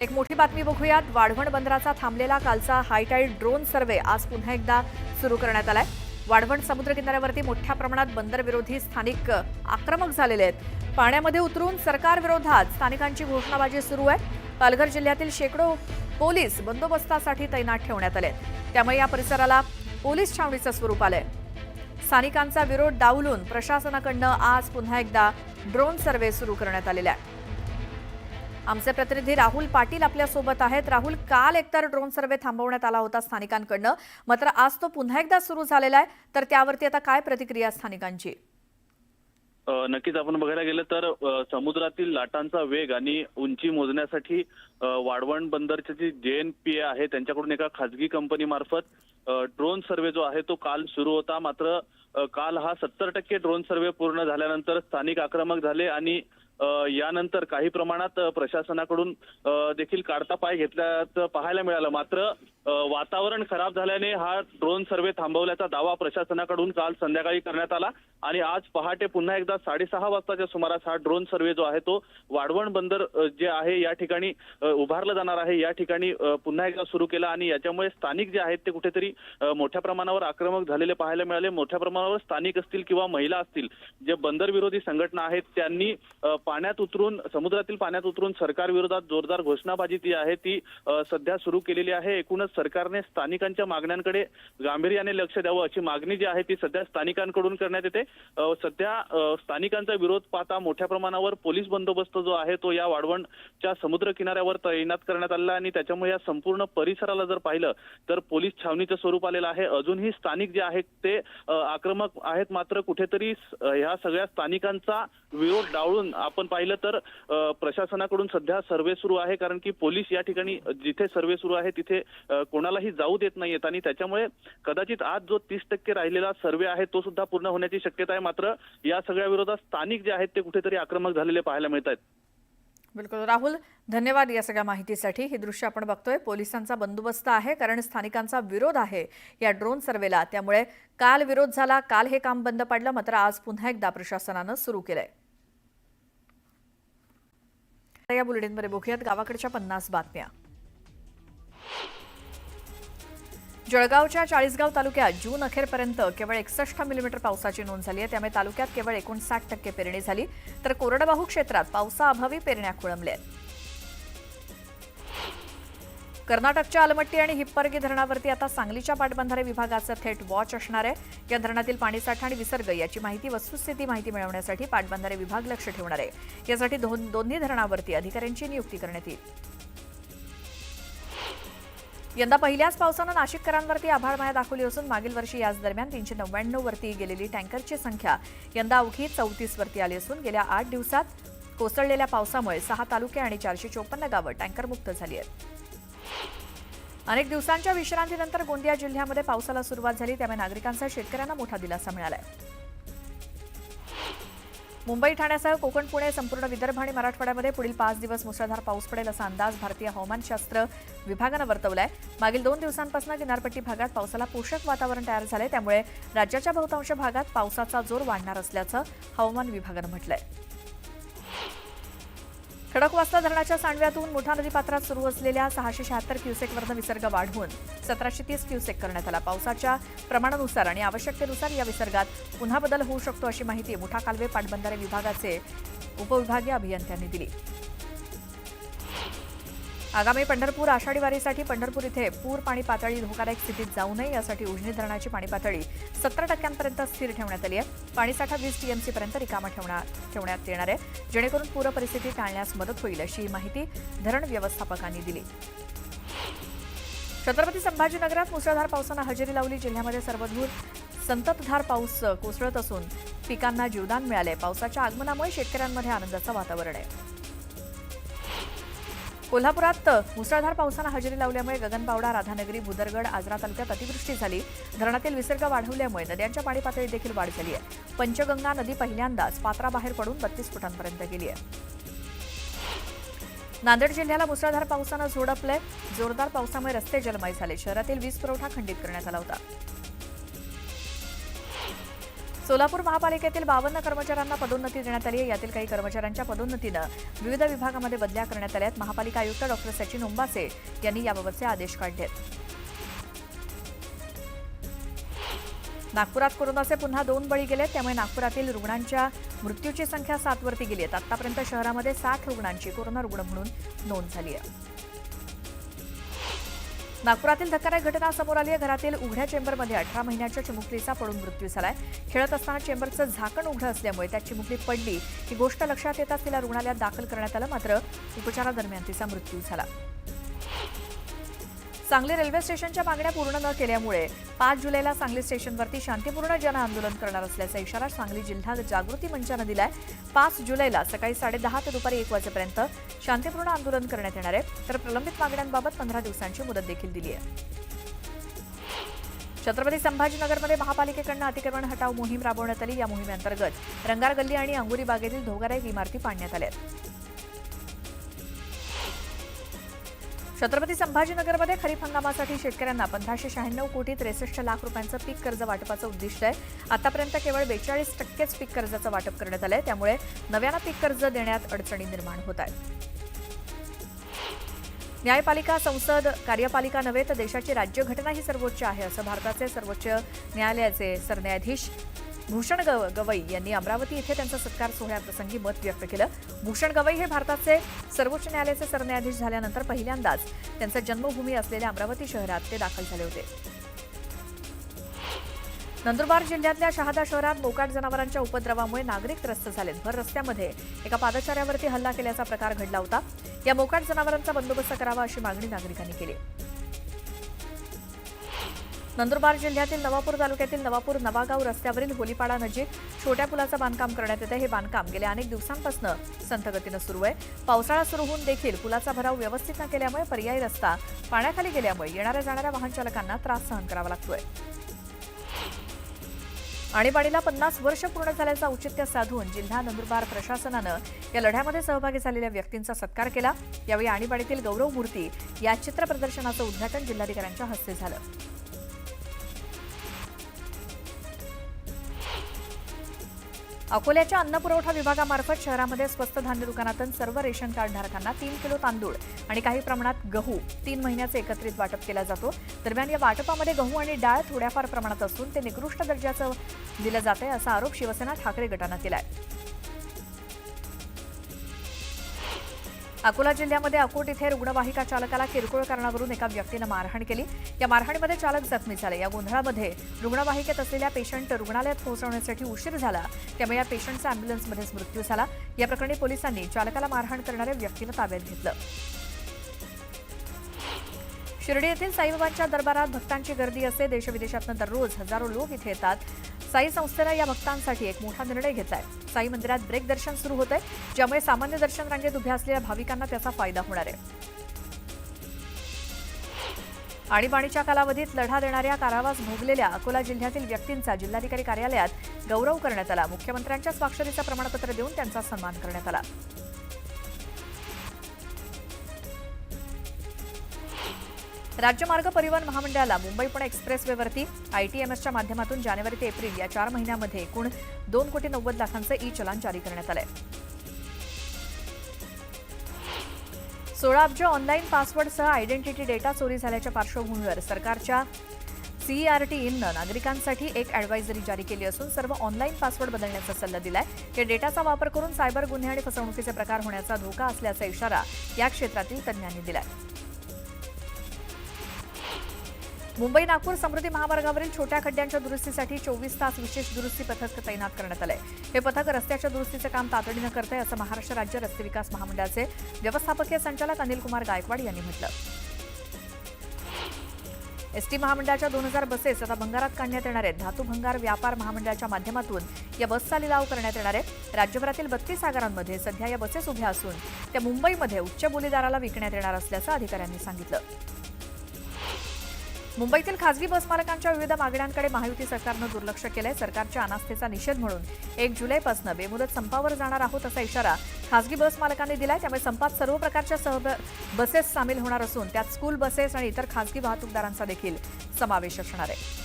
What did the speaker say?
एक मोठी बातमी बघूयात। वाढवण बंदराचा थांबलेला कालचा हायटाईड ड्रोन सर्व्हे आज पुन्हा एकदा सुरू करण्यात आलाय। वाढवण समुद्र किनाऱ्यावरती मोठ्या प्रमाणात बंदर विरोधी स्थानिक आक्रमक झालेले आहेत। पाण्यामध्ये उतरून सरकार विरोधात स्थानिकांची घोषणाबाजी सुरू आहे। पालघर जिल्ह्यातील शेकडो पोलीस बंदोबस्तासाठी तैनात ठेवण्यात आले, त्यामुळे या परिसराला पोलीस छावणीचं स्वरूप आलंय। स्थानिकांचा विरोध डावलून प्रशासनाकडून आज पुन्हा एकदा ड्रोन सर्व्हे सुरू करण्यात आलेला आहे। आमचे प्रतिनिधी राहुल पाटील आपल्या सोबत आहेत। राहुल, काल एकतर ड्रोन सर्व्हे थांबवण्यात आला होता स्थानिकांकडून, मात्र आज तो पुन्हा एकदा सुरू झालेला आहे, तर त्यावरती आता काय प्रतिक्रिया स्थानिकांची? नक्कीच आपण बघायला गेलं तर समुद्रातील लाटांचा वेग आणि उंची मोजण्यासाठी वाढवण बंदरची जी JNPA आहे त्यांच्याकडून एका खासगी कंपनीमार्फत ड्रोन सर्व्हे जो आहे तो काल सुरू होता। मात्र काल हा 70% ड्रोन सर्व्हे पूर्ण झाल्यानंतर स्थानिक आक्रमक झाले आणि यानंतर काही प्रमाणात प्रशासनाकडून देखील काढता पाय घेतल्याचं पाहायला मिळालं। मात्र वातावरण खराब झाल्याने हा ड्रोन सर्व्हे थांबवल्याचा दावा प्रशासनाकडून काल संध्याकाळी करण्यात आला आणि आज पहाटे पुन्हा एकदा 6:30 वाजताच्या सुमारास हा ड्रोन सर्व्हे जो आहे तो वाढवण बंदर जे आहे या ठिकाणी उभारलं जाणार आहे या ठिकाणी पुन्हा एकदा सुरू केला आणि याच्यामुळे स्थानिक जे आहेत ते कुठेतरी मोठ्या प्रमाणावर आक्रमक झालेले पाहायला मिळाले। मोठ्या प्रमाणावर स्थानिक असतील किंवा महिला असतील, जे बंदर विरोधी संघटना आहेत त्यांनी पाण्यात उतरून समुद्रातील पाण्यात उतरून सरकार विरोधात जोरदार घोषणाबाजी ती आहे ती सध्या सुरू केलेली आहे। एकूणच सरकारने स्थानिकांच्या मागण्यांकडे गांभीर्याने लक्ष द्यावं अशी मागणी जी आहे ती सध्या स्थानिकांकडून करण्यात येते। सध्या स्थानिकांचा विरोध पाहता मोठ्या प्रमाणावर पोलीस बंदोबस्त जो आहे तो या वाढवणच्या समुद्र किनाऱ्यावर तैनात करण्यात आला आणि त्याच्यामुळे या संपूर्ण परिसराला जर पाहिलं तर पोलीस छावणीचं स्वरूप आलेलं आहे। अजूनही स्थानिक जे आहेत ते आक्रमक आहेत, मात्र कुठेतरी ह्या सगळ्या स्थानिकांचा विरोध डावळून आपण पाहिलं तर प्रशासनाकडून सध्या सर्व्हे सुरू आहे, कारण की पोलीस या ठिकाणी जिथे सर्व्हे सुरू आहे तिथे कोणालाही जाऊ देत नाहीयेत आणि त्याच्यामुळे कदाचित आज जो 30% राहिलेला सर्व्हे आहे तो सुद्धा पूर्ण होण्याची शक्यता आहे। मात्र या सगळ्या विरोधात स्थानिक जे आहेत ते कुठेतरी आक्रमक झालेले पाहायला मिळत आहेत। बिलकुल राहुल, धन्यवाद या सगळ्या माहितीसाठी। ही दृश्य आपण बघतोय, पोलिसांचा बंदोबस्त आहे कारण स्थानिकांचा विरोध आहे या ड्रोन सर्व्हेला, त्यामुळे काल विरोध झाला, काल हे काम बंद पडलं, मात्र आज पुन्हा एकदा प्रशासनानं सुरू केलंय। या बुलेटिनमध्ये बघूयात गावाकडच्या 50 बातम्या। जळगावच्या चाळीसगाव तालुक्यात जून अखेरपर्यंत केवळ 61 मिलीमीटर पावसाची नोंद झाली आहे, त्यामुळे तालुक्यात केवळ 59% पेरणी झाली, तर कोरडवाहू क्षेत्रात पावसाअभावी पेरण्या खोळंबल्या आहेत। कर्नाटकच्या अलमट्टी आणि हिप्परगी धरणावरती आता सांगलीच्या पाटबंधारे विभागाचं थेट वॉच असणार आहे। या धरणातील पाणीसाठा आणि विसर्ग याची वस्तुस्थिती माहिती मिळवण्यासाठी पाटबंधारे विभाग लक्ष ठेवणार आहे। यासाठी दोन्ही धरणावरती अधिकाऱ्यांची नियुक्ती करण्यात येईल। यंदा पहिल्याच पावसानं नाशिककरांवरती आभाळमाया दाखवली असून मागील वर्षी याच दरम्यान 399 वरती गेलेली टँकरची संख्या यंदा अवघी 34 वरती आली असून गेल्या 8 दिवसात कोसळलेल्या पावसामुळे 6 तालुके आणि 454 गावं टँकरमुक्त झाली आहेत। अनेक दिवसांच्या विश्रांतीनंतर गोंदिया जिल्ह्यामध्ये पावसाला सुरुवात झाली, त्यामुळे नागरिकांचा शेतकऱ्यांना मोठा दिलासा मिळालाय। मुंबई ठाण्यासह कोकण, पुणे, संपूर्ण विदर्भ आणि मराठवाड्यामध्ये पुढील 5 दिवस मुसळधार पाऊस पडेल असा अंदाज भारतीय हवामानशास्त्र विभागानं वर्तवलाय। मागील 2 दिवसांपासून किनारपट्टी भागात पावसाला पोषक वातावरण तयार झालंय, त्यामुळे राज्याच्या बहुतांश भागात पावसाचा जोर वाढणार असल्याचं हवामान विभागानं म्हटलंय। खडकवासला धरणाच्या सांडव्यातून मुठा नदीपात्रात सुरू असलेल्या 676 क्युसेकवरनं विसर्ग वाढवून 1730 क्युसेक करण्यात आला। पावसाच्या प्रमाणानुसार आणि आवश्यकतेनुसार या विसर्गात पुन्हा बदल होऊ शकतो अशी माहिती मुठा कालवे पाटबंधारे विभागाचे उपविभागीय अभियंत्यांनी दिली। आगामी पंढरपूर आषाढी वारीसाठी पंढरपूर इथे पूर पाणी पातळी धोकादायक स्थितीत जाऊ नये यासाठी उजनी धरणाची पाणी पातळी 70% स्थिर ठेवण्यात आली आहे। पाणीसाठा 20 TMC पर्यंत रिकामा ठेवण्यात येणार आहे, जेणेकरून पूर परिस्थिती टाळण्यास मदत होईल अशी माहिती धरण व्यवस्थापकांनी दिली। छत्रपती संभाजीनगरात मुसळधार पावसानं हजेरी लावली। जिल्ह्यामध्ये सर्वदूर संततधार पाऊस कोसळत असून पिकांना जीवदान मिळाले। पावसाच्या आगमनामुळे शेतकऱ्यांमध्ये आनंदाचं वातावरण आहे। कोल्हापुरात मुसळधार पावसानं हजेरी लावल्यामुळे गगनबावडा, राधानगरी, भुदरगड, आजरा तालुक्यात अतिवृष्टी झाली। धरणातील विसर्ग वाढवल्यामुळे नद्यांच्या पाणी पातळीत देखील वाढ झाली आहे। पंचगंगा नदी पहिल्यांदाच पात्राबाहेर पडून 32 फुटांपर्यंत गेली आहे। नांदेड जिल्ह्याला मुसळधार पावसानं झोडपलंय। जोरदार पावसामुळे रस्ते जलमय झाले। शहरातील वीज पुरवठा खंडित करण्यात आला होता। सोलापूर महापालिकेतील 52 कर्मचाऱ्यांना पदोन्नती देण्यात आली आहे. यातील काही कर्मचाऱ्यांच्या पदोन्नतीनं विविध विभागामध्ये बदल्या करण्यात आल्या आहेत. महापालिका आयुक्त डॉक्टर सचिन ओंबासे यांनी याबाबतचे आदेश काढले आहेत. नागपुरात कोरोनाचे पुन्हा 2 बळी गेले, त्यामुळे नागपुरातील रुग्णांच्या मृत्यूची संख्या 7 वरती गेली आहे. आतापर्यंत शहरामध्ये 60 रुग्णांची कोरोना रुग्ण म्हणून नोंद झाली आहे. नागपुरातील धक्कादायक घटना समोर आली आहे. घरातील उघड्या चेंबरमध्ये 18 महिन्याच्या चिमुकलीचा पडून मृत्यू झालाय. खेळत असताना चेंबरचं झाकण उघडं असल्यामुळे त्या चिमुकली पडली. ही गोष्ट लक्षात येताच तिला रुग्णालयात दाखल करण्यात आलं, मात्र उपचारादरम्यान तिचा मृत्यू झाला. सांगली रेल्वे स्टेशनच्या मागण्या पूर्ण न केल्यामुळे 5 जुलैला सांगली स्टेशनवरती शांतिपूर्ण जन आंदोलन करणार असल्याचा इशारा सांगली जिल्हा जागृती मंचानं दिलाय. 5 जुलैला सकाळी 10:30 ते दुपारी 1 वाजेपर्यंत शांतिपूर्ण आंदोलन करण्यात येणार आहे. तर प्रलंबित मागण्यांबाबत 15 दिवसांची मुदत देखील दिली आहे. छत्रपती संभाजीनगरमध्ये महापालिकेकडून अतिक्रमण हटाव मोहीम राबवण्यात आली. या मोहिमेअंतर्गत रंगार गल्ली आणि अंगुरी बागेतील धोकादायक इमारती पाडण्यात आल्या आहेत. छत्रपती संभाजीनगरमध्ये खरीप हंगामासाठी शेतकऱ्यांना 1596 कोटी 63 लाख रुपयांचं पीक कर्ज वाटपाचं उद्दिष्ट आहे. आतापर्यंत केवळ 42% पीक कर्जाचं वाटप करण्यात आलंय, त्यामुळे नव्यानं पीक कर्ज देण्यात अडचणी निर्माण होत आहेत. न्यायपालिका, संसद, कार्यपालिका नव्हे तर देशाची राज्यघटना ही सर्वोच्च आहे, असं भारताचे सर्वोच्च न्यायालयाचे सरन्यायाधीश भूषण गवई यांनी अमरावती इथे त्यांचा सत्कार सोहळ्याप्रसंगी मत व्यक्त केलं. भूषण गवई हे भारताचे सर्वोच्च न्यायालयाचे सरन्यायाधीश झाल्यानंतर पहिल्यांदाच त्यांचं जन्मभूमी असलेल्या अमरावती शहरात ते दाखल झाले होते. नंदुरबार जिल्ह्यातल्या शहादा शहरात मोकाट जनावरांच्या उपद्रवामुळे नागरिक त्रस्त झालेत. भर रस्त्यामध्ये एका पादचाऱ्यावरती हल्ला केल्याचा प्रकार घडला होता. या मोकाट जनावरांचा बंदोबस्त करावा अशी मागणी नागरिकांनी केली. नंदुरबार जिल्ह्यातील नवापूर तालुक्यातील नवापूर नवागाव रस्त्यावरील होलीपाडा नजीक छोट्या पुलाचं बांधकाम करण्यात येतं. हे बांधकाम गेल्या अनेक दिवसांपासून संथ गतीनं सुरू आहे. पावसाळा सुरू होऊन देखील पुलाचा भराव व्यवस्थित न केल्यामुळे पर्यायी रस्ता पाण्याखाली गेल्यामुळे येणाऱ्या जाणाऱ्या वाहन चालकांना त्रास सहन करावा लागतोय. आणीबाणीला 50 वर्ष पूर्ण झाल्याचं औचित्य साधून जिल्हा नंदुरबार प्रशासनानं या लढ्यामध्ये सहभागी झालेल्या व्यक्तींचा सत्कार केला. यावेळी आणीबाणीतील गौरव मूर्ती या चित्र प्रदर्शनाचं उद्घाटन जिल्हाधिकाऱ्यांच्या हस्ते झालं. अकोल्याच्या अन्न पुरवठा विभागामार्फत शहरामध्ये स्वस्त धान्य दुकानातून सर्व रेशन कार्ड धारकांना 3 किलो तांदूळ आणि काही प्रमाणात गहू 3 महिन्याचे एकत्रित वाटप केला जातो. दरम्यान या वाटपामध्ये गहू आणि डाळ थोड्याफार प्रमाणात असून ते निकृष्ट दर्जाचं दिलं जात आहे, असा आरोप शिवसेना ठाकरे गटानं केलाय. अकोला जिल्ह्यामध्ये अकोट इथे रुग्णवाहिका चालकाला किरकोळ कारणावरून एका व्यक्तीनं मारहाण केली. या मारहाणीमध्ये चालक जखमी झाले. या गोंधळामध्ये रुग्णवाहिकेत असलेल्या पेशंट रुग्णालयात पोहोचवण्यासाठी उशीर झाला, त्यामुळे या पेशंटचा अँब्युलन्समध्येच मृत्यू झाला. या प्रकरणी पोलिसांनी चालकाला मारहाण करणाऱ्या व्यक्तीला ताब्यात घेतलं. शिर्डी येथील साईबाबांच्या दरबारात भक्तांची गर्दी असते. देशविदेशातून दररोज हजारो लोक इथे येतात. साई संस्थेनं या भक्तांसाठी एक मोठा निर्णय घेतलाय. साई मंदिरात ब्रेक दर्शन सुरू होतंय, ज्यामुळे सामान्य दर्शन रांगेत उभ्या असलेल्या भाविकांना त्याचा फायदा होणार आहे. आणीबाणीच्या कालावधीत लढा देणाऱ्या कारावास भोगलेल्या अकोला जिल्ह्यातील व्यक्तींचा जिल्हाधिकारी कार्यालयात गौरव करण्यात आला. मुख्यमंत्र्यांच्या स्वाक्षरीचं प्रमाणपत्र देऊन त्यांचा सन्मान करण्यात आला. राज्य मार्ग परिवहन महामंडळाला मुंबई पुणे एक्सप्रेसवेवरती ITMSच्या माध्यमातून जानेवारी ते एप्रिल या 4 महिन्यांमध्ये एकूण 2,90,00,000 ई चलान जारी करण्यात आलंय. 16 अब्ज ऑनलाईन पासवर्डसह आयडेंटिटी डेटा चोरी झाल्याच्या पार्श्वभूमीवर सरकारच्या CERT इननं नागरिकांसाठी एक ॲडव्हायझरी जारी केली असून सर्व ऑनलाईन पासवर्ड बदलण्याचा सल्ला दिलाय. या डेटाचा वापर करून सायबर गुन्हे आणि फसवणुकीचे प्रकार होण्याचा धोका असल्याचा इशारा या क्षेत्रातील तज्ज्ञांनी दिलाय. मुंबई नागपूर समृद्धी महामार्गावरील छोट्या खड्ड्यांच्या दुरुस्तीसाठी 24 तास विशेष दुरुस्ती पथक तैनात करण्यात आलंय. हे पथक रस्त्याच्या दुरुस्तीचं काम तातडीनं करतंय, असं महाराष्ट्र राज्य रस्ते विकास महामंडळाचे व्यवस्थापकीय संचालक अनिल कुमार गायकवाड यांनी म्हटलं. एसटी महामंडळाच्या 2000 बसेस आता भंगारात काढण्यात येणार आहेत. धातू भंगार व्यापार महामंडळाच्या माध्यमातून या बसचा लिलाव करण्यात येणार आहे. राज्यभरातील 32 आगारांमध्ये सध्या या बसेस उभ्या असून त्या मुंबईमध्ये उच्च बोलीदाराला विकण्यात येणार असल्याचं अधिकाऱ्यांनी सांगितलं. मुंबईतील खासगी बसमालकांच्या विविध मागण्यांकडे महायुती सरकारनं दुर्लक्ष केलंय. सरकारच्या अनास्थेचा निषेध म्हणून 1 जुलैपासून बेमुदत संपावर जाणार आहोत असा इशारा खासगी बस मालकांनी दिलाय. त्यामुळे संपात सर्व प्रकारच्या बसेस सामील होणार असून त्यात स्कूल बसेस आणि इतर खासगी वाहतूकदारांचा देखील समावेश असणार आहे.